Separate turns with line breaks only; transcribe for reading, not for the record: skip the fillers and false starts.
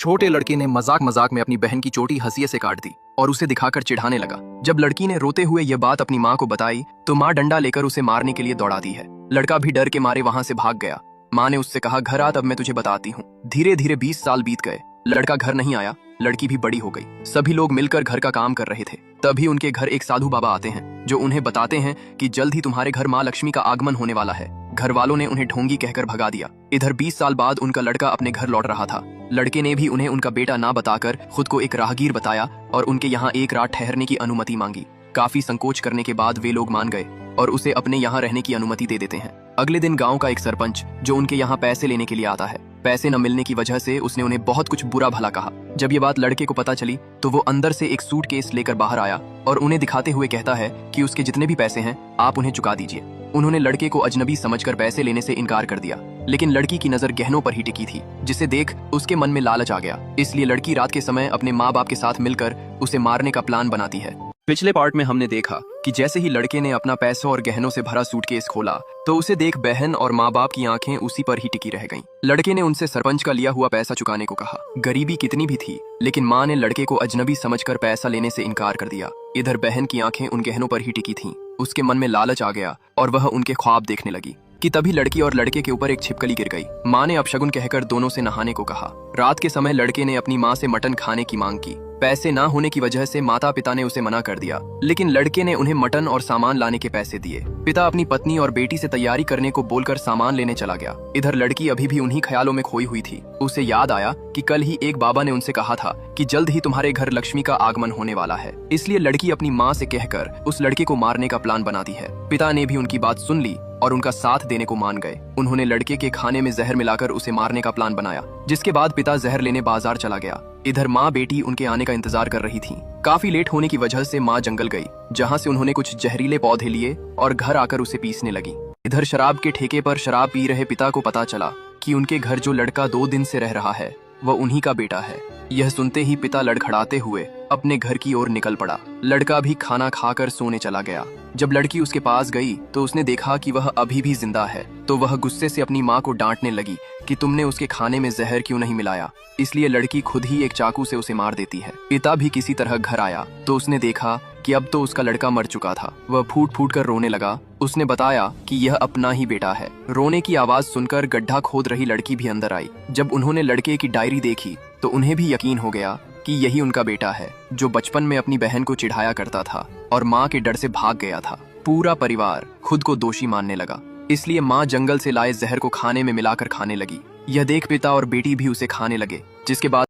छोटे लड़के ने मजाक मजाक में अपनी बहन की चोटी हंसिये से काट दी और उसे दिखाकर चिढ़ाने लगा। जब लड़की ने रोते हुए यह बात अपनी माँ को बताई तो माँ डंडा लेकर उसे मारने के लिए दौड़ा दी है। लड़का भी डर के मारे वहां से भाग गया। माँ ने उससे कहा, घर आ, तब मैं तुझे बताती हूँ। धीरे धीरे 20 साल बीत गए। लड़का घर नहीं आया। लड़की भी बड़ी हो गई। सभी लोग मिलकर घर का काम कर रहे थे। तभी उनके घर एक साधु बाबा आते हैं जो उन्हें बताते हैं कि जल्द ही तुम्हारे घर माँ लक्ष्मी का आगमन होने वाला है। घर वालों ने उन्हें ढोंगी कहकर भगा दिया। इधर 20 साल बाद उनका लड़का अपने घर लौट रहा था। लड़के ने भी उन्हें उनका बेटा ना बताकर खुद को एक राहगीर बताया और उनके यहाँ एक रात ठहरने की अनुमति मांगी। काफी संकोच करने के बाद वे लोग मान गए और उसे अपने यहाँ रहने की अनुमति दे देते हैं। अगले दिन गांव का एक सरपंच जो उनके यहाँ पैसे लेने के लिए आता है, पैसे न मिलने की वजह से उसने उन्हें बहुत कुछ बुरा भला कहा। जब ये बात लड़के को पता चली तो वो अंदर से एक सूटकेस लेकर बाहर आया और उन्हें दिखाते हुए कहता है कि उसके जितने भी पैसे हैं आप उन्हें चुका दीजिए। उन्होंने लड़के को अजनबी समझकर पैसे लेने से इनकार कर दिया, लेकिन लड़की की नजर गहनों पर ही टिकी थी, जिसे देख उसके मन में लालच आ गया। इसलिए लड़की रात के समय अपने माँ बाप के साथ मिलकर उसे मारने का प्लान बनाती है। पिछले पार्ट में हमने देखा कि जैसे ही लड़के ने अपना पैसों और गहनों से भरा सूटकेस खोला तो उसे देख बहन और माँ बाप की आंखें उसी पर ही टिकी रह गईं। लड़के ने उनसे सरपंच का लिया हुआ पैसा चुकाने को कहा। गरीबी कितनी भी थी, लेकिन माँ ने लड़के को अजनबी समझकर पैसा लेने से इनकार कर दिया। इधर बहन की आंखें उन गहनों पर ही टिकी थीं। उसके मन में लालच आ गया और वह उनके ख्वाब देखने लगी कि तभी लड़की और लड़के के ऊपर एक छिपकली गिर गई। माँ ने अपशगुन कहकर दोनों से नहाने को कहा। रात के समय लड़के ने अपनी माँ से मटन खाने की मांग की। पैसे ना होने की वजह से माता पिता ने उसे मना कर दिया, लेकिन लड़के ने उन्हें मटन और सामान लाने के पैसे दिए। पिता अपनी पत्नी और बेटी से तैयारी करने को बोलकर सामान लेने चला गया। इधर लड़की अभी भी उन्हीं ख्यालों में खोई हुई थी। उसे याद आया कि कल ही एक बाबा ने उनसे कहा था कि जल्द ही तुम्हारे घर लक्ष्मी का आगमन होने वाला है। इसलिए लड़की अपनी माँ से कहकर उस लड़के को मारने का प्लान बनाती है। पिता ने भी उनकी बात सुन ली और उनका साथ देने को मान गए। उन्होंने लड़के के खाने में जहर मिलाकर उसे मारने का प्लान बनाया, जिसके बाद पिता जहर लेने बाजार चला गया। इधर माँ बेटी उनके आने का इंतजार कर रही थी। काफी लेट होने की वजह से माँ जंगल गई, जहाँ से उन्होंने कुछ जहरीले पौधे लिए और घर आकर उसे पीसने लगी। इधर शराब के ठेके पर शराब पी रहे पिता को पता चला कि उनके घर जो लड़का 2 दिन से रह रहा है वह उन्हीं का बेटा है। यह सुनते ही पिता लड़खड़ाते हुए अपने घर की ओर निकल पड़ा। लड़का भी खाना खाकर सोने चला गया। जब लड़की उसके पास गई तो उसने देखा कि वह अभी भी जिंदा है, तो वह गुस्से से अपनी माँ को डांटने लगी कि तुमने उसके खाने में जहर क्यों नहीं मिलाया। इसलिए लड़की खुद ही एक चाकू से उसे मार देती है। पिता भी किसी तरह घर आया तो उसने देखा कि अब तो उसका लड़का मर चुका था। वह फूट फूट कर रोने लगा। उसने बताया कि यह अपना ही बेटा है। रोने की आवाज सुनकर गड्ढा खोद रही लड़की भी अंदर आई। जब उन्होंने लड़के की डायरी देखी तो उन्हें भी यकीन हो गया कि यही उनका बेटा है, जो बचपन में अपनी बहन को चिढ़ाया करता था और माँ के डर से भाग गया था। पूरा परिवार खुद को दोषी मानने लगा, इसलिए माँ जंगल से लाए जहर को खाने में मिलाकर खाने लगी। यह देख पिता और बेटी भी उसे खाने लगे, जिसके बाद